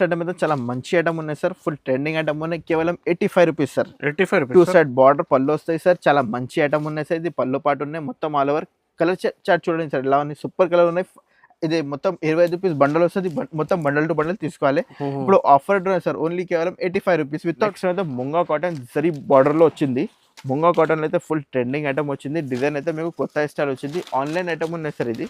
Next item అయితే చాలా మంచి ఐటమ్ ఉన్నాయి సార్. ఫుల్ ట్రెండింగ్ ఐటమ్ ఉన్నాయి. కేవలం 85 rupees sir. 85 two rupees. Side border పళ్ళు వస్తాయి సార్. చాలా మంచి ఐటమ్ ఉన్నాయి సార్. ఇది పళ్ళు పాటు ఉన్నాయి. మొత్తం ఆల్ ఓవర్ కలర్ చార్ట్ చూడండి సార్. ఇలా ఉన్నాయి, సూపర్ కలర్ ఉన్నాయి. ఇది మొత్తం 25 రూపీస్ బండల్ వస్తుంది. మొత్తం బండల్ టు బండల్ తీసుకోవాలి. ఇప్పుడు ఆఫర్ ఉన్నాయి సార్. ఓన్లీ కేవలం 85 రూపీస్. వితౌట్ అయితే ముంగా కాటన్ జరీ బార్డర్ లో వచ్చింది. ముంగా కాటన్ అయితే ఫుల్ ట్రెండింగ్ ఐటమ్ వచ్చింది. డిజైన్ అయితే మీకు కొత్త స్టైల్ వచ్చింది. ఆన్లైన్ ఐటమ్ ఉన్నాయి సార్. ఇది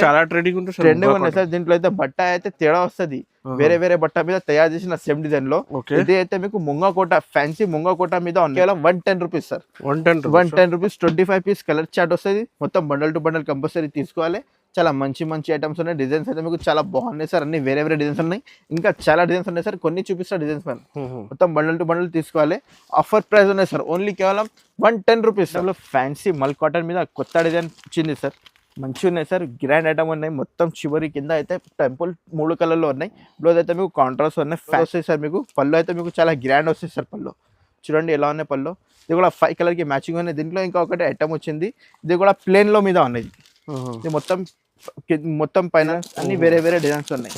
చాలా ట్రెండింగ్ ఉంటుంది. ట్రెండింగ్ ఉన్నాయి సార్. దీంట్లో అయితే బట్ట అయితే తేడా వస్తుంది. వేరే వేరే బట్ట మీద తయారు చేసిన సేమ్ డిజైన్ లో. ఇది అయితే మీకు ముంగా కోట ఫ్యాన్సీ ముంగా కోట మీద కేవలం 110 rupees sir. 110 rupees 25 piece colour chart వస్తుంది. మొత్తం బండల్ టు బండల్ కంపల్సరీ తీసుకోవాలి. చాలా మంచి మంచి ఐటమ్స్ ఉన్నాయి. డిజైన్స్ అయితే మీకు చాలా బాగున్నాయి సార్. అన్ని వేరే వేరే డిజైన్స్ ఉన్నాయి. ఇంకా చాలా డిజైన్స్ ఉన్నాయి సార్. కొన్ని చూపిస్తా డిజైన్స్ పైన. మొత్తం బండల్ టు బండల్ తీసుకోవాలి. ఆఫర్ ప్రైస్ ఉన్నాయి సార్. ఓన్లీ కేవలం 110 రూపీస్. ఫ్యాన్సీ మల్ కాటన్ మీద కొత్త డిజైన్ వచ్చింది సార్. మంచిగా ఉన్నాయి సార్. గ్రాండ్ ఐటమ్ ఉన్నాయి. మొత్తం చివరి కింద అయితే టెంపుల్ 3 కలర్లో ఉన్నాయి. బ్లౌజ్ అయితే మీకు కాంట్రాస్ట్ ఉన్నాయి. వస్తాయి సార్. మీకు పళ్ళు అయితే మీకు చాలా గ్రాండ్ వస్తాయి సార్. పళ్ళు చూడండి ఎలా ఉన్నాయి పళ్ళు. ఇది కూడా 5 కలర్కి మ్యాచింగ్ ఉన్నాయి. దీంట్లో ఇంకా ఒకటి ఐటమ్ వచ్చింది. ఇది కూడా ప్లేన్లో మీద ఉన్నాయి. ఇది మొత్తం పైన అన్ని వేరే వేరే డిజైన్స్ ఉన్నాయి.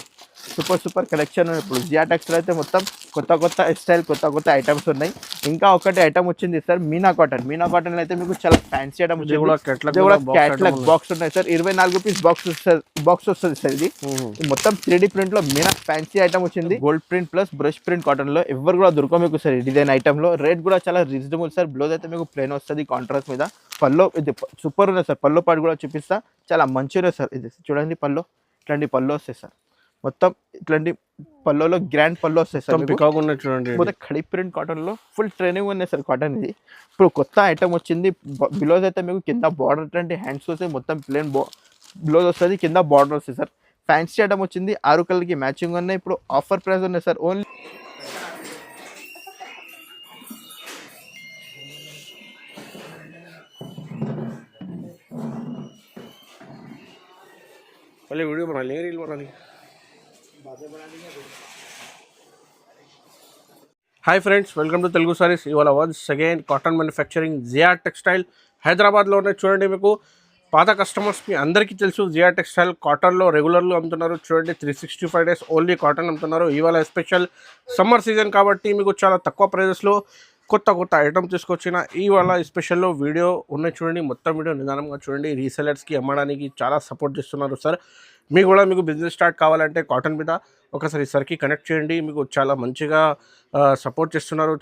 Super collection. ఇప్పుడు జియా టెక్స్టైల్ అయితే మొత్తం కొత్త స్టైల్ కొత్త ఐటమ్స్ ఉన్నాయి. ఇంకా ఒకటి ఐటమ్ వచ్చింది సార్, మీనా కాటన్ అయితే మీకు చాలా ఫ్యాన్సీ ఐటమ్ క్యాట్లాగ్ బాక్స్ ఉన్నాయి సార్. 24 రూపీస్ బాక్స్ వస్తుంది సార్. ఇది మొత్తం 3D ప్రింట్ లో మీనా ఫ్యాన్సీ ఐటమ్ వచ్చింది. Gold print plus brush print cotton లో ఎవరు కూడా దొరక మీకు సార్. డిజైన్ ఐటమ్ లో రేట్ కూడా చాలా రీజనబుల్ సార్. బ్లౌజ్ అయితే మీకు ప్లెయిన్ వస్తుంది కాంట్రాస్ట్ మీద. పల్లో ఇది సూపర్ ఉన్నాయి సార్. పల్లో పాటు కూడా చూపిస్తా. చాలా మంచిగా సార్. ఇది చూడండి పల్లో ఇట్లాంటి పళ్ళు వస్తాయి సార్. మొత్తం ఇట్లాంటి పళ్ళలో గ్రాండ్ పళ్ళు వస్తాయి సార్. చూడండి మొత్తం ఖడీ ప్రింట్ కాటన్ లో ఫుల్ ట్రైనింగ్ ఉన్నాయి సార్. కాటన్ ఇది ఇప్పుడు కొత్త ఐటమ్ వచ్చింది. బ్లౌజ్ అయితే మీకు కింద బార్డర్ ఇట్లాంటి హ్యాండ్స్ వస్తాయి. మొత్తం ప్లేన్ బ్లౌజ్ వస్తుంది. కింద బార్డర్ వస్తాయి సార్. ఫ్యాన్సీ ఐటమ్ వచ్చింది. 6 కలర్కి మ్యాచింగ్ ఉన్నాయి. ఇప్పుడు ఆఫర్ ప్రైస్ ఉన్నాయి సార్. ఓన్లీ वीडियो बना लेंगे, रील बना लेंगे. Hi friends, welcome to Telugu sarees. ఇవాళ once again cotton manufacturing Zia textile హైదరాబాద్లో ఉన్నాయి. చూడండి, మీకు పాత కస్టమర్స్ మీ అందరికీ తెలుసు జేఆర్ టెక్స్టైల్ కాటన్లో రెగ్యులర్లో అమ్ముతున్నారు. చూడండి 365 డేస్ ఓన్లీ కాటన్ అమ్ముతున్నారు. ఇవాళ స్పెషల్ సమ్మర్ సీజన్ కాబట్టి మీకు చాలా తక్కువ ప్రైజెస్లో కొత్త ఐటమ్ తీసుకొచ్చిన ఇవాళ స్పెషల్లో వీడియో ఉన్నాయి. చూడండి, మొత్తం వీడియో నిదానంగా చూడండి. రీసెలర్స్కి అమ్మడానికి చాలా సపోర్ట్ చేస్తున్నారు సార్. మీకు బిజినెస్ స్టార్ట్ కావాలంటే కాటన్ మీద ఒకసారి సార్కి కనెక్ట్ చేయండి. మీకు చాలా మంచిగా సపోర్ట్ చేస్తున్నారు.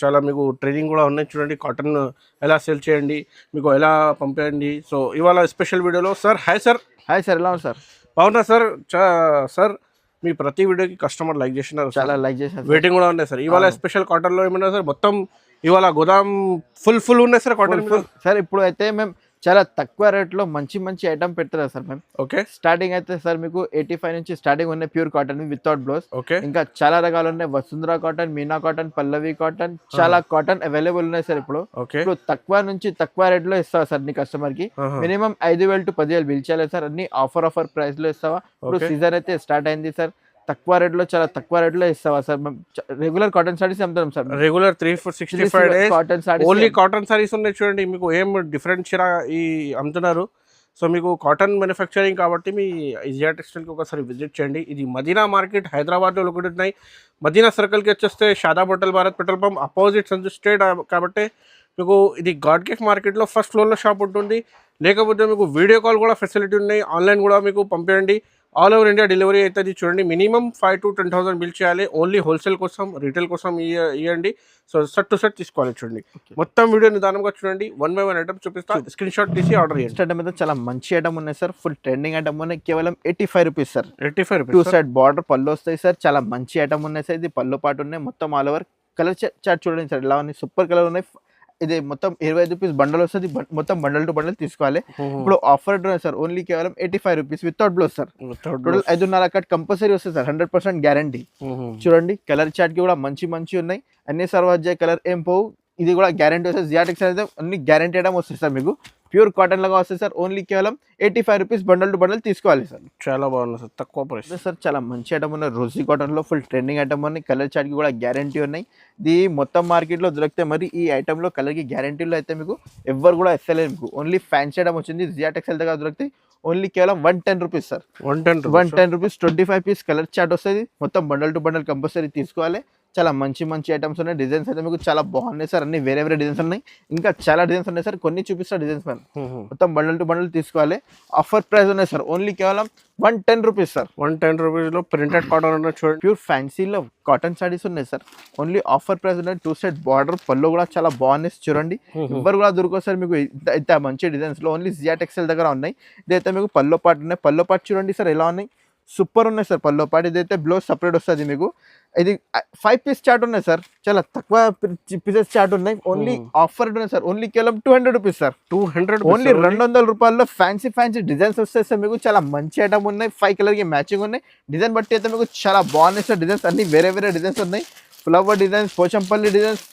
చాలా మీకు ట్రైనింగ్ కూడా ఉన్నాయి. చూడండి కాటన్ ఎలా సేల్ చేయండి, మీకు ఎలా పంపేయండి. సో ఇవాళ స్పెషల్ వీడియోలో సార్ హాయ్ సార్. ఎలా ఉంది సార్? బాగున్నా సార్. సార్ మీ ప్రతి వీడియోకి కస్టమర్ లైక్ చేసినారు, చాలా లైక్ చేసినారు. వెయిటింగ్ కూడా ఉన్నాయి సార్. ఇవాళ స్పెషల్ కాటన్లో ఏమన్నా సార్ మొత్తం ఇవాళ గోదాం ఫుల్ ఉన్నాయి సార్ కాటన్ సార్. ఇప్పుడు అయితే మేము చాలా తక్కువ రేట్లో మంచి ఐటమ్ పెడుతున్నారు సార్ మేము. ఓకే, స్టార్టింగ్ అయితే సార్ మీకు 85 నుంచి స్టార్టింగ్ ఉన్నాయి. Pure cotton without blouse. Okay, ఇంకా చాలా రకాలు ఉన్నాయి. వసుంధర కాటన్, మీనా కాటన్, పల్లవి కాటన్, చాలా కాటన్ అవైలబుల్ ఉన్నాయి సార్. ఇప్పుడు తక్కువ నుంచి తక్కువ రేట్ లో ఇస్తావా సార్ నీ కస్టమర్ కి. మినిమం 5,000 to 10,000 బిల్ చేయాలి సార్. అన్ని ఆఫర్ ప్రైస్ లో ఇస్తావా. ఇప్పుడు సీజన్ అయితే స్టార్ట్ అయింది సార్. తక్కువ రేట్లో చాలా తక్కువ రేట్లో ఇస్తావా సార్. రెగ్యులర్ కాటన్ సారీస్ అమ్ముతాం sir. Regular 365 days cotton saris, only cotton saris ఉన్నాయి. చూడండి, మీకు ఏం డిఫరెంట్ ఈ అమ్ముతున్నారు. సో మీకు కాటన్ మ్యానుఫ్యాక్చరింగ్ కాబట్టి మీ జియా టెక్స్టైల్కి ఒకసారి విజిట్ చేయండి. ఇది మదీనా మార్కెట్ హైదరాబాద్లో ఒకటి ఉన్నాయి. మదీనా సర్కిల్కి వచ్చేస్తే Shadab hotel, Bharat petrol pump opposite Sanju street. కాబట్టి మీకు ఇది గాడ్ గిఫ్ట్ మార్కెట్లో ఫస్ట్ ఫ్లోర్లో షాప్ ఉంటుంది. లేకపోతే మీకు వీడియో కాల్ కూడా ఫెసిలిటీ ఉన్నాయి. ఆన్లైన్ కూడా మీకు పంపేయండి. ఆల్ ఓవర్ ఇండియా డెలివరీ అవుతుంది. చూడండి, మినిమం 5,000 to 10,000 బిల్ చేయాలి. ఓన్లీ హోల్సేల్ కోసం, రీటైల్ కోసం ఇవ్వండి. సో సెట్ టు సెట్ తీసుకోవాలి. చూడండి, మొత్తం వీడియో నిదానంగా చూడండి. 1 by 1 ఐటమ్ చూపిస్తా. స్క్రీన్ షాట్ తీసి ఆర్డర్ చేయండి. ఐటమ్ అయితే చాలా మంచి ఐటమ్ ఉన్నాయి సార్. ఫుల్ ట్రెండింగ్ ఐటమ్ ఉన్నాయి. కేవలం 85 rupees sir. 85 rupees. 2 side border పళ్ళు వస్తాయి సార్. చాలా మంచి ఐటమ్ ఉన్నాయి సార్. ఇది పళ్ళు పాటు ఉన్నాయి. మొత్తం ఆల్ ఓవర్ కలర్ చార్ట్ చూడండి సార్. ఇలా ఉన్నాయి, సూపర్ కలర్ ఉన్నాయి. ఇది మొత్తం 25 రూపీస్ బండల్ వస్తుంది. మొత్తం బండల్ టు బండల్ తీసుకోవాలి. ఇప్పుడు ఆఫర్ సార్. ఓన్లీ కేవలం 85 rupees without blouse sir. Total 5.5 cut compulsory వస్తుంది సార్. 100% గ్యారంటీ. చూడండి, కలర్ చార్ట్ కి కూడా మంచి ఉన్నాయి. అన్ని సర్వాజాయ్ కలర్ ఏం పోవు. ఇది కూడా గ్యారంటీ వస్తుంది. జియా టెక్స్టైల్ అయితే అన్ని గ్యారంటీ ఐటమ్ వస్తుంది సార్. మీకు ప్యూర్ కాటన్ లాగా వస్తుంది సార్. ఓన్లీ కేవలం 85 రూపీస్ బండల్ టు బండల్ తీసుకోవాలి సార్. చాలా బాగుంది సార్, తక్కువ ప్రైస్ సార్. చాలా మంచి ఐటమ్ ఉన్నాయి. రోజీ కాటన్ లో ఫుల్ ట్రెండింగ్ ఐటమ్ ఉన్నాయి. కలర్ చార్ట్ కి కూడా గ్యారంటీ ఉన్నాయి. ఇది మొత్తం మార్కెట్ లో దొరికితే మరి ఈ ఐటమ్ లో కలర్ కి గ్యారంటీలో అయితే మీకు ఎవరు కూడా ఇస్తలేరు. మీకు ఓన్లీ ఫ్యాన్సీ ఐటమ్ వచ్చింది. జియా టెక్స్టైల్ దగ్గర దొరికితే ఓన్లీ కేవలం 110 rupees sir. 110 rupees 25 piece colour chart వస్తుంది. మొత్తం బండల్ టు బండల్ కంపల్సరీ తీసుకోవాలి. చాలా మంచి మంచి ఐటమ్స్ ఉన్నాయి. డిజైన్స్ అయితే మీకు చాలా బాగున్నాయి సార్. అన్ని వేరే వేరే డిజైన్స్ ఉన్నాయి. ఇంకా చాలా డిజైన్స్ ఉన్నాయి సార్. కొన్ని చూపిస్తా డిజైన్స్ పైన. మొత్తం బండల్ టు బండల్ తీసుకోవాలి. ఆఫర్ ప్రైస్ ఉన్నాయి సార్. ఓన్లీ కేవలం 110 రూపీస్ సార్. 110 రూపీస్ లో ప్రింటెడ్ కాటన్ ఉన్నాయి చూడండి. ప్యూర్ ఫ్యాన్సీలో కాటన్ సారీస్ ఉన్నాయి సార్. ఓన్లీ ఆఫర్ ప్రైస్ ఉన్నాయి. 2 సైడ్ బార్డర్ పళ్ళు కూడా చాలా బాగున్నాయి చూడండి. ఎవరు కూడా దొరకవు సార్ మీకు ఇంత మంచి డిజైన్స్ లో. ఓన్లీ జియా టెక్స్టైల్ దగ్గర ఉన్నాయి. ఇదైతే మీకు పల్లో పాటు ఉన్నాయి. పల్లో పాటు చూడండి సార్ ఎలా ఉన్నాయి. సూపర్ ఉన్నాయి సార్ పల్లో పాటు. ఇదైతే బ్లౌజ్ సపరేట్ వస్తుంది మీకు. ఇది 5 పీస్ చార్ట్ ఉన్నాయి సార్. చాలా తక్కువ పీసెస్ చార్ట్ ఉన్నాయి. ఓన్లీ ఆఫర్ ఉన్నాయి సార్. ఓన్లీ కేవలం 200 రూపీస్ సార్. 200 ఓన్లీ 200 రూపాయల్లో ఫ్యాన్సీ డిజైన్స్ వస్తాయి సార్. మీకు చాలా మంచి ఐటమ్ ఉన్నాయి. 5 కలర్ కి మ్యాచింగ్ ఉన్నాయి. డిజైన్ బట్టి అయితే మీకు చాలా బాగున్నాయి సార్. డిజైన్స్ అన్ని వేరే వేరే డిజైన్స్ ఉన్నాయి. Flower designs, Pochampally designs,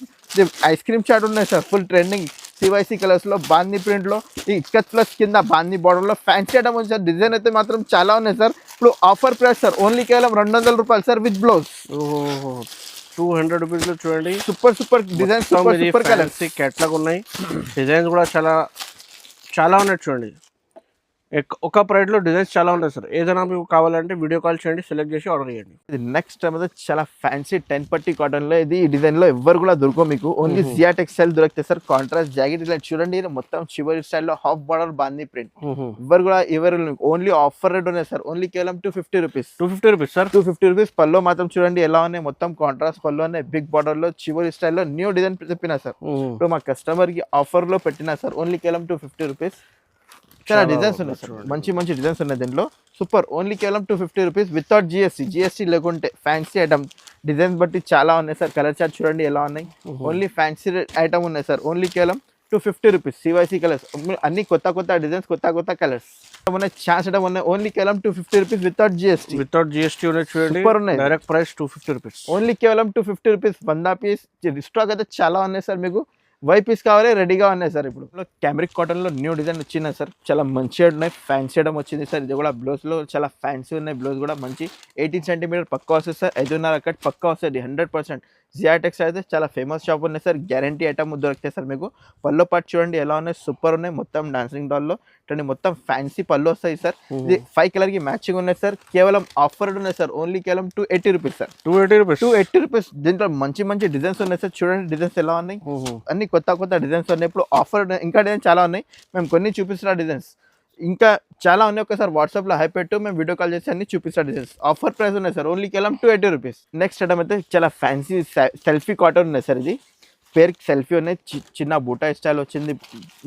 ice cream chart ఉన్నాయి sir. Full trending CYC colours లో బాందీ ప్రింట్ లో ఈ ఇక్కత్ ప్లస్ కింద బాందీ బార్డర్ లో ఫ్యాన్సీ ఐటమ్ ఉంది సార్. డిజైన్ అయితే మాత్రం చాలా ఉన్నాయి సార్. ఇప్పుడు ఆఫర్ ప్రైస్ సార్. ఓన్లీ కేవలం 200 రూపాయలు సార్ విత్ బ్లౌజ్. 200 రూపీస్ లో చూడండి. Super design, super colours catalogue ఉన్నాయి. డిజైన్స్ కూడా చాలా ఉన్నాయి చూడండి. ఒక ప్రైస్ లో డిజైన్స్ చాలా ఉన్నాయి సార్. ఏదైనా మీకు కావాలంటే వీడియో కాల్ చేయండి, సెలెక్ట్ చేసి ఆర్డర్ చేయండి. ఇది నెక్స్ట్ టైం అయితే చాలా ఫ్యాన్సీ 10 పట్టీ కాటన్ లో ఇది ఈ డిజైన్ లో ఎవరు కూడా దొరకవు మీకు. ఓన్లీ జియా టెక్స్టైల్ దొరికితే సార్. కాంట్రాస్ట్ జాకెట్ ఇలా చూడండి. ఇది మొత్తం చివరి స్టైల్లో హాఫ్ బార్డర్ బాందీ ప్రింట్. ఎవరు ఓన్లీ ఆఫర్ రేట్ ఉన్నాయి సార్. ఓన్లీ కేవలం 250 రూపీస్. 250 rupees sir. 250 రూపీస్. పల్లో మాత్రం చూడండి ఎలా ఉన్నాయి. మొత్తం కాంట్రాస్ట్ పల్లో ఉన్నాయి. బిగ్ బార్డర్ లో చివరి స్టైల్లో న్యూ డిజైన్ చెప్పినా సార్. ఇప్పుడు మా కస్టమర్ కి ఆఫర్ లో పెట్టినా సార్. ఓన్లీ కేవలం 250 రూపీస్. చాలా డిజైన్స్ ఉన్నాయి సార్. మంచి డిజైన్స్ ఉన్నాయి దీంట్లో. సూపర్. ఓన్లీ కేవలం 250 రూపీస్ వితౌట్ జిఎస్టీ లేకుంటే ఫ్యాన్సీ ఐటమ్. డిజైన్స్ బట్టి చాలా ఉన్నాయి సార్. కలర్ చార్ట్ చూడండి ఎలా ఉన్నాయి. ఓన్లీ ఫ్యాన్సీ ఐటమ్ ఉన్నాయి సార్. ఓన్లీ కేవలం 250 రూపీస్. CYC కలర్స్ అన్ని కొత్త డిజైన్స్, కొత్త కలర్స్ ఉన్నాయి. ఛాన్స్ ఐటమ్ ఉన్నాయి. ఓన్లీ కేవలం 250 రూపీస్ వితౌట్ జిఎస్టీ ఉన్నాయి చూడండి. సూపర్ ఉన్నాయి. Direct price 250 rupees. ఓన్లీ కేవలం 250 రూపీస్. 100 పీస్. స్టాక్ అయితే చాలా ఉన్నాయి సార్. మీకు 5 పీస్ కావాలి, రెడీగా ఉన్నాయి సార్. ఇప్పుడు క్యామ్రిక్ కాటన్ లో న్యూ డిజైన్ వచ్చినాయి సార్. చాలా మంచి ఉన్నాయి. ఫ్యాన్సీ ఐటమ్ వచ్చింది సార్. ఇది కూడా బ్లౌజ్ లో చాలా ఫ్యాన్సీ ఉన్నాయి. బ్లౌజ్ కూడా మంచి 18 సెంటీమీటర్ పక్కా వస్తుంది సార్. 5.5 కట్ పక్కా వస్తుంది 100%. జియా టెక్స్ అయితే చాలా ఫేమస్ షాప్ ఉన్నాయి సార్. గ్యారంటీ ఐటమ్ దొరుకుతాయి సార్ మీకు. పల్లో పాటు చూడండి ఎలా ఉన్నాయి. సూపర్ ఉన్నాయి. మొత్తం డాన్సింగ్ డాల్ లో ఇట్లాంటి మొత్తం ఫ్యాన్సీ పళ్ళు వస్తాయి సార్. ఇది 5 కలర్ కి మ్యాచింగ్ ఉన్నాయి సార్. కేవలం ఆఫర్ ఉన్నాయి సార్. ఓన్లీ కేవలం 280 రూపీస్ సార్. 280 రూపీస్. దీంట్లో మంచి డిజైన్స్ ఉన్నాయి సార్. చూడండి డిజైన్స్ ఎలా ఉన్నాయి. అన్ని కొత్త డిజైన్స్ ఉన్నాయి. ఇప్పుడు ఆఫర్ ఇంకా డిజైన్స్ చాలా ఉన్నాయి. మేము కొన్ని చూపిస్తున్న డిజైన్స్ ఇంకా చాలా ఉన్నాయి. ఒకసారి వాట్సాప్ లో హై పెట్టు, మేము వీడియో కాల్ చేసి అన్ని చూపిస్తా డిజైన్స్. ఆఫర్ ప్రైస్ ఉన్నాయి సార్. ఓన్లీ కేవలం 280 రూపీస్. నెక్స్ట్ ఐటమ్ అయితే చాలా ఫ్యాన్సీ సెల్ఫీ కాటన్ ఉన్నాయి సార్. ఇది పేర్ సెల్ఫీ ఉన్నాయి. చిన్న బూటా స్టైల్ వచ్చింది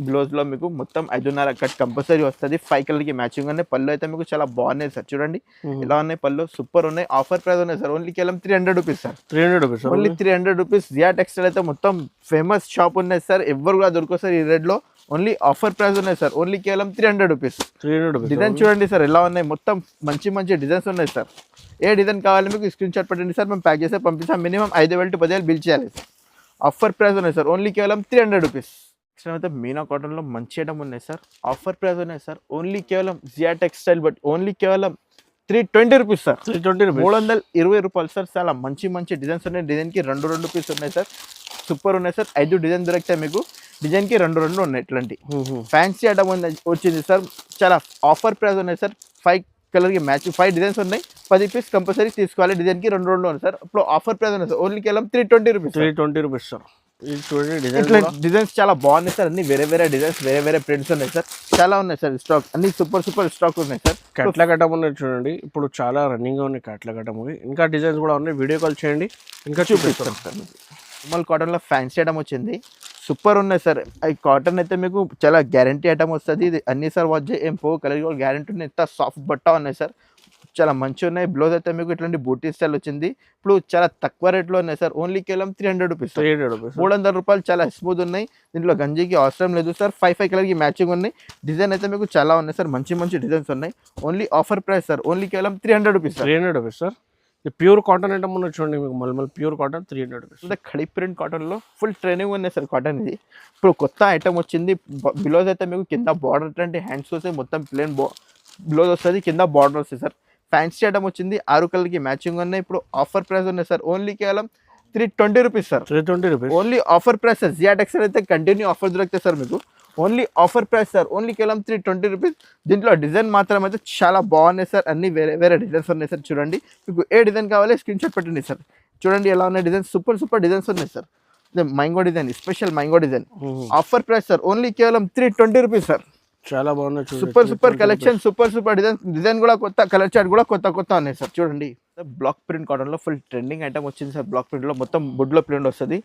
బ్లౌజ్ లో మీకు. మొత్తం 5.5 కట్ కంపల్సరీ వస్తుంది. 5 కలర్ కి మ్యాచింగ్ ఉన్నాయి. పళ్ళు అయితే మీకు చాలా బాగున్నాయి సార్. చూడండి ఎలా ఉన్నాయి పళ్ళు. సూపర్ ఉన్నాయి. ఆఫర్ ప్రైస్ ఉన్నాయి సార్. ఓన్లీ కేవలం 300 rupees sir. 300 rupees. Only 300 rupees. Jiya textile అయితే మొత్తం ఫేమస్ షాప్ ఉన్నాయి సార్. ఎవరు కూడా దొరకవు సార్ ఈ రేట్ లో. ఓన్లీ ఆఫర్ ప్రైస్ ఉన్నాయి సార్. ఓన్లీ కేవలం 300 రూపీస్. డిజైన్ చూడండి సార్ ఎలా ఉన్నాయి. మొత్తం మంచి డిజైన్స్ ఉన్నాయి సార్. ఏ డిజైన్ కావాలి మీకు స్క్రీన్ షాట్ పెట్టండి సార్. మేము ప్యాక్ చేసి పంపిస్తాం. మినిమం 5,000 to 10,000 బిల్ చేయాలి. ఆఫర్ ప్రైస్ ఉన్నాయి సార్. ఓన్లీ కేవలం 300 రూపీస్. అయితే మీనా కాటన్ లో మంచి ఐటమ్ ఉన్నాయి సార్. ఆఫర్ ప్రైస్ ఉన్నాయి సార్. ఓన్లీ కేవలం జియా టెక్స్టైల్ బట్ ఓన్లీ కేవలం 320 రూపీస్ సార్. 320 రూపాయలు సార్. చాలా మంచి డిజైన్స్ ఉన్నాయి. డిజైన్ కి 2 పీస్ ఉన్నాయి సార్. సూపర్ ఉన్నాయి సార్. 5 డిజైన్ దొరుకుతాయి మీకు. డిజైన్ కి 2 ఉన్నాయి. ఇట్లాంటి ఫ్యాన్సీ ఐటమ్ వచ్చింది సార్. చాలా ఆఫర్ ప్రైస్ ఉన్నాయి సార్. 5 కలర్ కి మ్యాచ్ 5 డిజైన్స్ ఉన్నాయి. 10 పీస్ కంపల్సరీ తీసుకోవాలి. డిజైన్ కి 2 ఉన్నాయి సార్. ఇప్పుడు ఆఫర్ ప్రైస్ ఉన్నాయి సార్. ఓన్లీ కేవలం 320 రూపీస్. 320 rupees sir. ఇట్లా డిజైన్స్ చాలా బాగున్నాయి సార్. అన్ని వేరే డిజైన్స్, వేరే ప్రింట్స్ ఉన్నాయి సార్. చాలా ఉన్నాయి సార్. స్టాక్ అన్ని సూపర్ స్టాక్ ఉన్నాయి సార్. కట్ల గడ్డం ఉన్నాయి చూడండి. ఇప్పుడు చాలా రన్నింగ్ గా ఉన్నాయి కట్ల గడ్డం. ఇంకా డిజైన్స్ కూడా ఉన్నాయి. వీడియో కాల్ చేయండి, ఇంకా చూపిస్తాను సార్. నార్మల్ కాటన్ లో ఫ్యాన్సీ ఐటమ్ వచ్చింది. సూపర్ ఉన్నాయి సార్. ఈ కాటన్ అయితే మీకు చాలా గ్యారంటీ ఐటమ్ వస్తుంది. ఇది అన్ని సార్ వాచ్ ఏం పో కలర్ కూడా గ్యారంటీ ఉన్నాయి. ఎంత సాఫ్ట్ బట్ట ఉన్నాయి సార్. చాలా మంచిగా ఉన్నాయి. బ్లౌజ్ అయితే మీకు ఇట్లాంటి బూటీ స్టైల్ వచ్చింది. ఇప్పుడు చాలా తక్కువ రేట్లో ఉన్నాయి సార్. ఓన్లీ కేవలం 300 రూపీస్. 300 రూపాయలు. చాలా స్మూత్ ఉన్నాయి. దీంట్లో గంజికి అవసరం లేదు సార్. 5 కలర్ కి మ్యాచింగ్ ఉన్నాయి. డిజైన్ అయితే మీకు చాలా ఉన్నాయి సార్. మంచి డిజైన్స్ ఉన్నాయి. Only offer price sir. Only కేవలం 300 rupees. 300 rupees sir. Pure cotton item ఉన్నది చూడండి మీకు మల్మల్ ప్యూర్ కాటన్ 300 రూపీస్. అంటే ఖడీ ప్రింట్ కాటన్ లో ఫుల్ ట్రైనింగ్ ఉన్నాయి సార్ కాటన్ ఇది. ఇప్పుడు కొత్త ఐటమ్ వచ్చింది. బ్లౌజ్ అయితే మీకు కింద బార్డర్ అంటే హ్యాండ్స్ వస్తాయి, మొత్తం ప్లేన్ బ్లౌజ్ వస్తుంది, కింద బార్డర్ వస్తుంది సార్. ఫ్యాన్సీ ఐటమ్ వచ్చింది, 6 కలర్కి మ్యాచింగ్ ఉన్నాయి. ఇప్పుడు ఆఫర్ ప్రైస్ ఉన్నాయి సార్, ఓన్లీ కేవలం 320 rupees sir. 320 rupees only offer price sir. Jiya textile అయితే కంటిన్యూ ఆఫర్ దొరుకుతాయి సార్ మీకు. Only offer price sir, only కేవలం 320 రూపీస్. దీంట్లో డిజైన్ మాత్రం అయితే చాలా బాగున్నాయి సార్. అన్ని వేరే వేరే డిజైన్స్ ఉన్నాయి సార్. చూడండి మీకు ఏ డిజైన్ కావాలి స్క్రీన్ షాట్ పెట్టండి సార్. చూడండి ఎలా ఉన్నాయి డిజైన్స్, సూపర్ సూపర్ డిజైన్స్ ఉన్నాయి sir. Mango design, special mango design. Offer price sir, only కేవలం 320 రూపీస్ సార్. చాలా బాగున్నాయి, super super collection, super super design కూడా కొత్త, కలర్ చార్ట్ కూడా కొత్త ఉన్నాయి సార్. చూడండి బ్లాక్ ప్రింట్ కాటన్ లో ఫుల్ ట్రెండింగ్ ఐటమ్ వచ్చింది సార్. బ్లాక్ ప్రింట్ లో మొత్తం బుడ్లో ప్రింట్ వస్తుంది.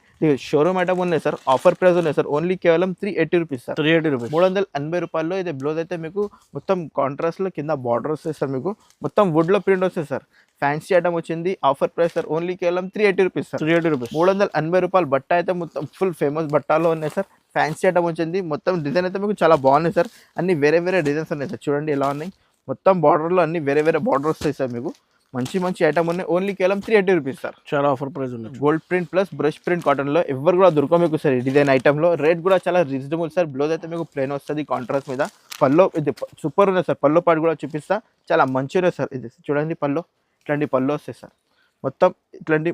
షోరూమ్ ఐటమ్ ఉన్నాయి సార్. ఆఫర్ ప్రైస్ ఉన్నాయి సార్, ఓన్లీ కేవలం 380 రూపీస్ సార్. 380 రూపీస్, 380 రూపాయల్లో ఇది బ్లౌజ్ అయితే మీకు మొత్తం కాంట్రాస్ట్ లో కింద బార్డర్ వస్తుంది సార్. మీకు మొత్తం వుడ్ లో ప్రింట్ వస్తుంది సార్. ఫ్యాన్సీ ఐటమ్ వచ్చింది. ఆఫర్ ప్రైస్ సార్, ఓన్లీ కేవలం 380 రూపీస్ సార్. 380 రూపీస్, 380 రూపాయలు. బట్ట అయితే మొత్తం ఫుల్ ఫేమస్ బట్టాలో ఉన్నాయి సార్. ఫ్యాన్సీ ఐటమ్ వచ్చింది. మొత్తం డిజైన్ అయితే మీకు చాలా బాగున్నాయి సార్. అన్ని వేరే వేరే డిజైన్స్ ఉన్నాయి సార్. చూడండి ఎలా ఉన్నాయి, మొత్తం బార్డర్లో అన్ని వేరే వేరే బార్డర్ వస్తాయి సార్. మీకు మంచి మంచి ఐటమ్ ఉన్నాయి. ఓన్లీ కేవలం 380 రూపీస్ సార్. చాలా ఆఫర్ ప్రైస్ ఉంది. Gold print plus brush print cotton లో ఎవరు కూడా దొరకవు మీకు సార్. ఈ డిజైన్ ఐటమ్ లో రేట్ కూడా చాలా రీజనబుల్ సార్. బ్లౌజ్ అయితే మీకు ప్లెయిన్ వస్తుంది కాంట్రాస్ట్ మీద. పల్లో ఇది సూపర్ ఉన్నాయి సార్. పల్లో పాటు కూడా చూపిస్తా, చాలా మంచిగా ఉన్నాయి సార్. ఇది చూడండి పల్లో, ఇట్లాంటి పల్లో వస్తాయి సార్. మొత్తం ఇట్లాంటి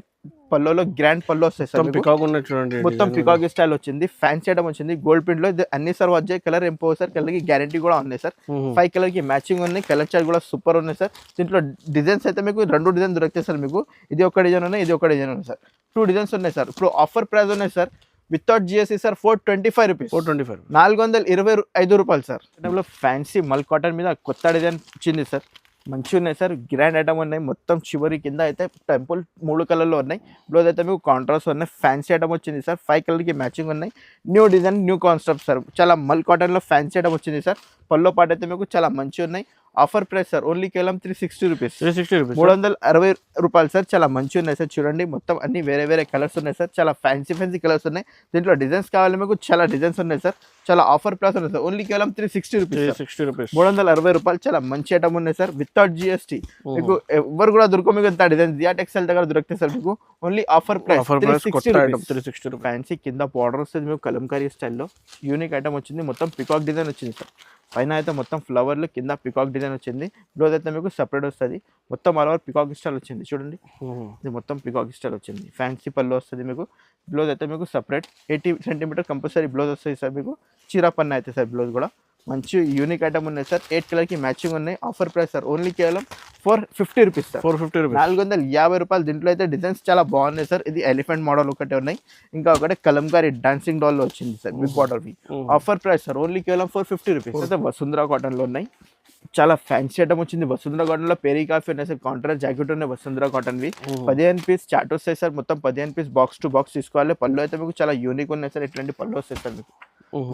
పల్లోలో గ్రాండ్ పల్లో వస్తాయి సార్. పికాక్ ఉన్నాయి చూడండి, మొత్తం పికాక్ స్టైల్ వచ్చింది. ఫ్యాన్సీ ఐటమ్ వచ్చింది. గోల్డ్ ప్రింట్ లో అన్ని సార్ వచ్చాయి. కలర్ ఏం పోవు సార్, కలర్ కి గ్యారంటీ కూడా ఉన్నాయి సార్. 5 కలర్ కి మ్యాచింగ్ ఉన్నాయి. కలర్ చార్ట్ కూడా సూపర్ ఉన్నాయి సార్. దీంట్లో డిజైన్స్ అయితే మీకు 2 డిజైన్ దొరుకుతాయి సార్. మీకు ఇది ఒక డిజైన్ ఉన్నాయి, ఇది ఒక డిజైన్ ఉన్నాయి సార్. 2 డిజైన్స్ ఉన్నాయి సార్. ఇప్పుడు ఆఫర్ ప్రైస్ ఉన్నాయి sir without GST sir 425 rupees. 425 రూపాయలు సార్. ఫ్యాన్సీ మల్ కాటన్ మీద కొత్త డిజైన్ వచ్చింది సార్. మంచిగా ఉన్నాయి సార్. గ్రాండ్ ఐటమ్ ఉన్నాయి. మొత్తం చివరి కింద అయితే టెంపుల్ 3 కలర్లో ఉన్నాయి. బ్లౌజ్ అయితే మీకు కాంట్రాస్ట్ ఉన్నాయి. ఫ్యాన్సీ ఐటమ్ వచ్చింది సార్. 5 కలర్కి మ్యాచింగ్ ఉన్నాయి. New design, new concept sir. చాలా మల్ కాటన్లో ఫ్యాన్సీ ఐటమ్ వచ్చింది సార్. పల్లో పాటు అయితే మీకు చాలా మంచిగా ఉన్నాయి. ఆఫర్ ప్రైస్ సార్, ఓన్లీ కేవలం 360 రూపీస్. 360 రూపాయలు సార్. చాలా మంచిగా ఉన్నాయి సార్. చూడండి మొత్తం అన్ని వేరే వేరే కలర్స్ ఉన్నాయి సార్. చాలా ఫ్యాన్సీ కలర్స్ ఉన్నాయి. దీంట్లో డిజైన్స్ కావాలి మీకు, చాలా డిజైన్స్ ఉన్నాయి సార్. చాలా ఆఫర్ ప్రైస్ ఉన్నాయి సార్. ఓన్లీ కేవలం 360 రూపీస్. 360 రూపాయలు. చాలా మంచి ఐటమ్ ఉన్నాయి సార్ వితౌట్ జిఎస్టీ. మీకు ఎవరు కూడా దొరకవు మీకు ఇంత డిజైన్. జియా టెక్స్టైల్ దగ్గర దొరుకుతాయి సార్ మీకు. ఓన్లీ ఆఫర్ ప్రైస్ 360 ఫ్యాన్సీ కింద బార్డర్ వస్తుంది మీకు కలంకారీ స్టైల్లో. యూనిక్ ఐటమ్ వచ్చింది. మొత్తం పికాక్ డిజైన్ వచ్చింది సార్. పైన అయితే మొత్తం ఫ్లవర్లు, కింద పికాక్ డిజైన్ వచ్చింది. బ్లౌజ్ అయితే మీకు సపరేట్ వస్తుంది. మొత్తం ఆల్ ఓవర్ పికాక్ స్టైల్ వచ్చింది. చూడండి ఇది మొత్తం పికాక్ స్టైల్ వచ్చింది. ఫ్యాన్సీ పళ్ళు వస్తుంది మీకు. బ్లౌజ్ అయితే మీకు సపరేట్ 80 సెంటీమీటర్ కంపల్సరీ బ్లౌజ్ వస్తుంది సార్. మీకు చీరా పన్ను అయితే సార్. బ్లౌజ్ కూడా మంచి యూనిక్ ఐటమ్ ఉన్నాయి సార్. 8 కలర్కి మ్యాచింగ్ ఉన్నాయి. ఆఫర్ ప్రైస్ సార్, ఓన్లీ కేవలం 450 రూపీస్ సార్. 450 రూపాయలు. దీంట్లో అయితే డిజైన్స్ చాలా బాగున్నాయి సార్. ఇది ఎలిఫెంట్ మోడల్ ఒకటే ఉన్నాయి. ఇంకా ఒకటి కలంకారీ డాన్సింగ్ డాల్ లో వచ్చింది సార్ బిగ్ బార్డర్ వి. ఆఫర్ ప్రైస్ సార్, ఓన్లీ కేవలం 450 రూపీస్. అయితే వసుంధరా కాటన్ లో ఉన్నాయి. చాలా ఫ్యాన్సీ ఐటమ్ వచ్చింది. వసుంధరా కాటన్ లో పెరీ కాఫీ ఉన్నాయి సార్. కాంట్రాస్ట్ జాకెట్ ఉన్నాయి వసుంధరా కాటన్ వి. 15 పీస్ చాట్ వస్తాయి సార్. మొత్తం 15 పీస్ బాక్స్ టు బాక్స్ తీసుకోవాలి. పళ్ళు అయితే మీకు చాలా యూనిక్ ఉన్నాయి సార్. ఇట్లాంటి పళ్ళు వస్తాయి సార్ మీకు.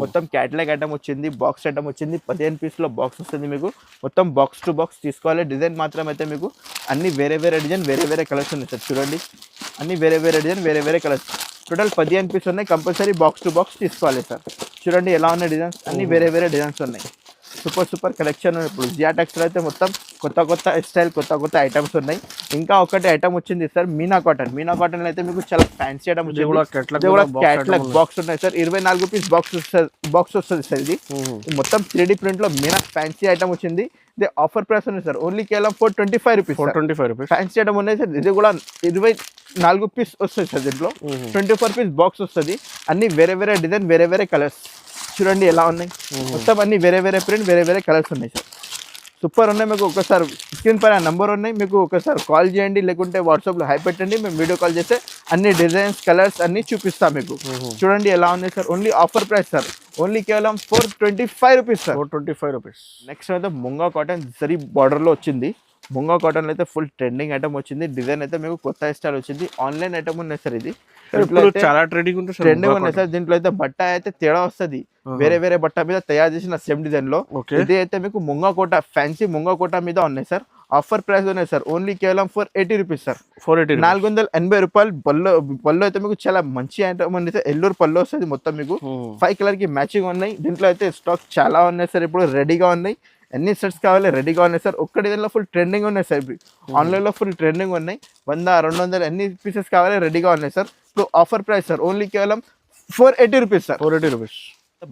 మొత్తం క్యాటలాగ్ ఐటమ్ వచ్చింది. బాక్స్ ఐటమ్ వచ్చింది. 15 పీస్ లో బాక్స్ వస్తుంది మీకు. మొత్తం బాక్స్ టు బాక్స్ తీసుకోవాలి. డిజైన్ మాత్రం అయితే మీకు అన్ని వేరే వేరే డిజైన్, వేరే వేరే కలర్స్ ఉన్నాయి సార్. చూడండి అన్ని వేరే వేరే డిజైన్, వేరే వేరే కలర్స్. టోటల్ 15 పీస్ ఉన్నాయి. కంపల్సరీ బాక్స్ టు బాక్స్ తీసుకోవాలి సార్. చూడండి ఎలా ఉన్నాయి డిజైన్స్. అన్ని వేరే వేరే డిజైన్స్ ఉన్నాయి. Super collection. ఇప్పుడు జియా టెక్స్టైల్ అయితే మొత్తం కొత్త స్టైల్, కొత్త ఐటమ్స్ ఉన్నాయి. ఇంకా ఒకటి ఐటమ్ వచ్చింది sir Meena cotton. Meena cotton అయితే మీకు చాలా ఫ్యాన్సీ ఐటమ్ వచ్చింది. క్యాట్లాగ్ బాక్స్ ఉన్నాయి సార్. 24 పీస్ బాక్స్ వస్తుంది సార్. ఇది మొత్తం 3D ప్రింట్ లో మీనా ఫ్యాన్సీ ఐటమ్ వచ్చింది. ఇది ఆఫర్ ప్రైస్ ఉంది సార్. ఓన్లీ కేవలం 425 రూపీస్. 425 రూపీస్ ఫ్యాన్సీ ఐటమ్ ఉన్నాయి సార్. ఇది కూడా 24 పీస్ వస్తుంది సార్. దీంట్లో 24 పీస్ బాక్స్ వస్తుంది. అన్ని వేరే వేరే డిజైన్, వేరే వేరే కలర్స్. చూడండి ఎలా ఉన్నాయి. మొత్తం అన్ని వేరే వేరే ప్రింట్, వేరే వేరే కలర్స్ ఉన్నాయి సార్. సూపర్ ఉన్నాయి. మీకు ఒకసారి స్క్రీన్ పైన నెంబర్ ఉన్నాయి. మీకు ఒకసారి కాల్ చేయండి, లేకుంటే వాట్సాప్లో హై పెట్టండి. మేము వీడియో కాల్ చేస్తే అన్ని డిజైన్స్, కలర్స్ అన్ని చూపిస్తాం మీకు. చూడండి ఎలా ఉన్నాయి sir. Only offer price sir, only కేవలం 425 రూపీస్ సార్. 425 రూపీస్. నెక్స్ట్ అయితే ముంగా కాటన్ జరీ బార్డర్లో వచ్చింది. ముంగా కాటన్ అయితే ఫుల్ ట్రెండింగ్ ఐటమ్ వచ్చింది. డిజైన్ అయితే మీకు కొత్త స్టైల్ వచ్చింది. ఆన్లైన్ ఐటమ్ ఉన్నాయి సార్. ఇది చాలా ట్రెండింగ్ ఉన్నాయి సార్. దీంట్లో అయితే బట్ట అయితే తేడా వస్తుంది. వేరే వేరే బట్ట మీద తయారు చేసిన సేమ్ డిజైన్ లో. ఇది అయితే మీకు ముంగా కోట, ఫ్యాన్సీ ముంగా కోట మీద ఉన్నాయి సార్. ఆఫర్ ప్రైస్ ఉన్నాయి సార్. ఓన్లీ కేవలం 480 రూపీస్ సార్. 480 రూపాయలు. పళ్ళు అయితే మీకు చాలా మంచి ఐటమ్ ఉంది. ఎల్లూరు పళ్ళు వస్తుంది మొత్తం మీకు. 5 కలర్ కి మ్యాచింగ్ ఉన్నాయి. దీంట్లో అయితే స్టాక్ చాలా ఉన్నాయి సార్. ఇప్పుడు రెడీగా ఉన్నాయి. ఎన్ని సెట్స్ కావాలి రెడీగా ఉన్నాయి సార్. ఒక్క డిజైన్లో ఫుల్ ట్రెండింగ్ ఉన్నాయి సార్. ఆన్లైన్లో ఫుల్ ట్రెండింగ్ ఉన్నాయి. 100, 200 ఎన్ని పీసెస్ కావాలి రెడీగా ఉన్నాయి సార్. ఇప్పుడు ఆఫర్ ప్రైస్ సార్ ఓన్లీ కేవలం 480 rupees sir. 480 rupees.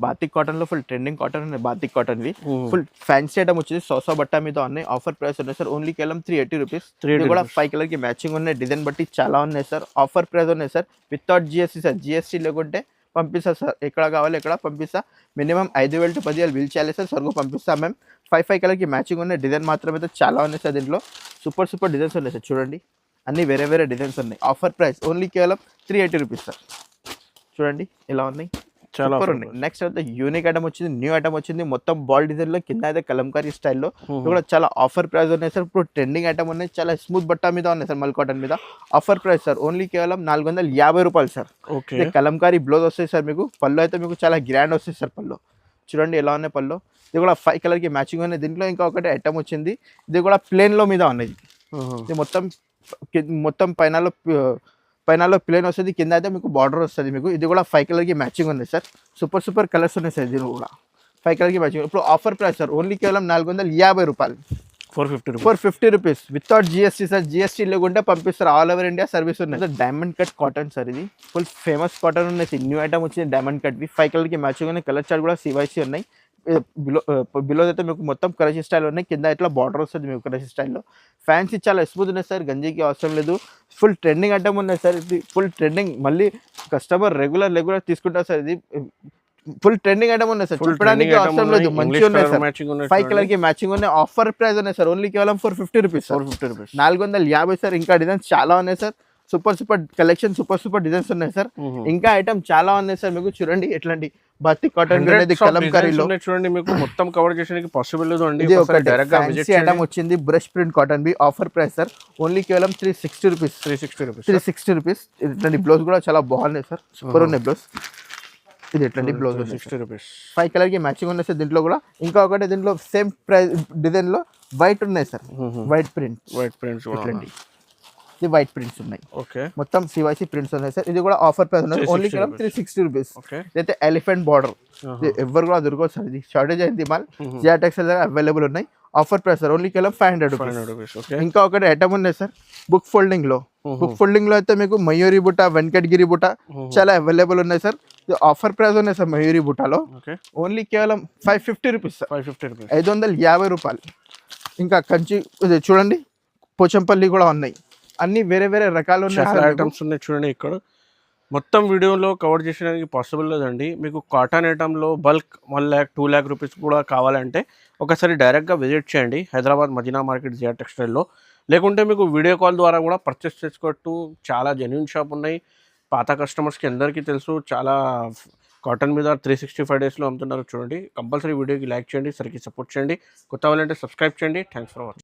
Batik cotton లో ఫుల్ ట్రెండింగ్ కాటన్ ఉన్నాయి. బాతిక్ కాటన్ వి ఫుల్ ఫ్యాన్సీ ఐటమ్ వచ్చేసి 100 బట్ట మీద ఉన్నాయి. ఆఫర్ ప్రైస్ ఉన్నాయి సార్ ఓన్లీ కేవలం 380 రూపీస్. కూడా 5 కలర్ కి మ్యాచింగ్ ఉన్నాయి. డిజైన్ బట్టి చాలా ఉన్నాయి సార్. ఆఫర్ ప్రైస్ ఉన్నాయి sir without GST sir. GST లేకుంటే పంపిస్తా సార్. ఎక్కడ కావాలి ఎక్కడ పంపిస్తా. మినిమం 5,000 to 10,000 బిల్ చేయాలి సార్. సరుకు పంపిస్తా మేము. 5 కలర్ కి మ్యాచింగ్ ఉన్నాయి. డిజైన్ మాత్రం అయితే చాలా ఉన్నాయి సార్. దీంట్లో సూపర్ డిజైన్స్ ఉన్నాయి సార్. చూడండి అన్ని వేరే డిజైన్స్ ఉన్నాయి. ఆఫర్ ప్రైస్ ఓన్లీ కేవలం 380 రూపీస్ సార్. చూడండి ఎలా ఉన్నాయి, చాలా ఉన్నాయి. నెక్స్ట్ అయితే యూనిక్ ఐటమ్ వచ్చింది, న్యూ ఐటమ్ వచ్చింది. మొత్తం బాల్ డిజైన్ లో కింద అయితే కలంకారీ స్టైల్లో కూడా చాలా ఆఫర్ ప్రైస్ ఉన్నాయి సార్. ఇప్పుడు ట్రెండింగ్ ఐటమ్ ఉన్నాయి. చాలా స్మూత్ బట్ట మీద ఉన్నాయి సార్. మల్ కాటన్ మీద ఆఫర్ ప్రైస్ సార్ ఓన్లీ కేవలం 450 రూపాయలు సార్. కలంకారీ బ్లౌజ్ వస్తాయి సార్. మీకు పళ్ళు అయితే మీకు చాలా గ్రాండ్ వస్తాయి సార్. పళ్ళు చూడండి ఎలా ఉన్నాయి పళ్ళు. ఇది కూడా 5 కలర్ కి మ్యాచింగ్ ఉన్నాయి. దీంట్లో ఇంకా ఒకటి ఐటమ్ వచ్చింది. ఇది కూడా ప్లేన్ లో మీద ఉన్నది. ఇది మొత్తం పైనలో ప్లేన్ వస్తుంది. కింద అయితే మీకు బార్డర్ వస్తుంది మీకు. ఇది కూడా 5 కలర్ కి మ్యాచింగ్ ఉంది సార్. సూపర్ కలర్స్ ఉన్నాయి సార్. దీని కూడా 5 కలర్ కి మ్యాచింగ్. ఇప్పుడు ఆఫర్ ప్రైస్ సార్ ఓన్లీ కేవలం 450 రూపాయలు. 450 rupees without GST sir. GST లేకుంటే పంపిస్తారు. ఆల్ ఓవర్ ఇండియా సర్వీస్ ఉన్నాయి. Diamond cut cotton sir. ఇది ఫుల్ ఫేమస్ కాటన్ ఉన్నాయి. న్యూ ఐటమ్ వచ్చింది డైమండ్ కట్. 5 కలర్ కి మ్యాచింగ్ ఉన్నాయి. కలర్ చార్ట్ కూడా సివైసీ ఉన్నాయి. బిలో అయితే మీకు మొత్తం కరచీ స్టైల్ ఉన్నాయి. కింద ఇట్లా బార్డర్ వస్తుంది మీకు కరచీ స్టైల్లో. ఫ్యాన్సీ చాలా స్మూత్ ఉన్నాయి సార్. గంజికి అవసరం లేదు. ఫుల్ ట్రెండింగ్ ఐటమ్ ఉన్నాయి సార్. ఇది ఫుల్ ట్రెండింగ్. మళ్ళీ కస్టమర్ రెగ్యులర్ తీసుకుంటారు సార్. ఇది ఫుల్ ట్రెండింగ్ ఐటమ్ ఉన్నాయి సార్. చూడడానికి అవసరం లేదు. మంచిగా ఉన్నాయి సార్. 5 కలర్ కి మ్యాచింగ్ ఉన్నాయి. ఆఫర్ ప్రైస్ ఉన్నాయి సార్ ఓన్లీ కేవలం 450 రూపీస్. 450 సార్. ఇంకా డిజైన్స్ చాలా ఉన్నాయి sir. Super collection, super designs ఉన్నాయి సార్. ఇంకా ఐటమ్ చాలా ఉన్నాయి సార్. మీకు చూడండి ఎట్లాంటి బాతిక్ కాటన్ అనేది కలంకారీలో చూడండి. మీకు మొత్తం కవర్ చేయడానికి పాసిబుల్ లేదు అండి. ఇది ఒక ఫ్యాన్సీ ఐటమ్ వచ్చింది. బ్రష్ ప్రింట్ కాటన్ బి. ఆఫర్ ప్రైస్ సార్ ఓన్లీ కేవలం 360 రూపీస్. 360 రూపీస్. ఇట్లాంటి బ్లౌజ్ కూడా చాలా బాగున్నాయి సార్. సూపర్ ఉన్నాయి బ్లౌజ్. ఇది ఎట్లాంటి బ్లౌజ్ 60 రూపీస్. 5 కలర్ కి మ్యాచింగ్ ఉన్నాయి సార్. దీంట్లో కూడా ఇంకా ఒకటి దీంట్లో సేమ్ ప్రైస్ డిజైన్ లో వైట్ ఉన్నాయి సార్. వైట్ ప్రింట్స్ ఇట్లాంటి ఇది వైట్ ప్రింట్స్ ఉన్నాయి. మొత్తం సివైసీ ప్రింట్స్ ఉన్నాయి సార్. ఇది కూడా ఆఫర్ ప్రైస్ ఉన్నాయి ఓన్లీ కేవలం 360 రూపీస్. అయితే ఎలిఫెంట్ బార్డర్ ఎవరు కూడా దొరకదు సార్. ఇది షార్టేజ్ అయింది మాల్. జియా టెక్స్టైల్ అవైలబుల్ ఉన్నాయి. ఆఫర్ ప్రైస్ సార్ ఓన్లీ కేవలం 500 రూపీస్. ఇంకా ఒకటి ఐటమ్ ఉన్నాయి సార్ బుక్ ఫోల్డింగ్ లో. అయితే మీకు మయూరి బుట్ట, వెంకటగిరి బుట్ట చాలా అవైలబుల్ ఉన్నాయి సార్. ఆఫర్ ప్రైస్ ఉన్నాయి సార్ మయూరి బుట్టలో ఓన్లీ కేవలం 550 రూపీస్ సార్. 550 రూపాయలు. ఇంకా కంచి చూడండి పోచంపల్లి కూడా ఉన్నాయి. అన్ని వేరే రకాలు ఐటమ్స్ ఉన్నాయి. చూడండి ఇక్కడ మొత్తం వీడియోలో కవర్ చేసేదానికి పాసిబుల్ లేదండి. మీకు కాటన్ ఐటమ్లో బల్క్ 1 lakh 2 lakh రూపీస్ కూడా కావాలంటే ఒకసారి డైరెక్ట్గా విజిట్ చేయండి హైదరాబాద్ మదీనా మార్కెట్ జియా టెక్స్టైల్లో. లేకుంటే మీకు వీడియో కాల్ ద్వారా కూడా పర్చేస్ చేసుకోవచ్చు. చాలా జెన్యూన్ షాప్ ఉన్నాయి. పాత కస్టమర్స్కి అందరికీ తెలుసు. చాలా కాటన్ మీద 365 డేస్లో అమ్ముతున్నారు. చూడండి కంపల్సరీ వీడియోకి లైక్ చేయండి, సరికి సపోర్ట్ చేయండి. కొత్త వాళ్ళంటే సబ్స్క్రైబ్ చేయండి. Thanks for watching.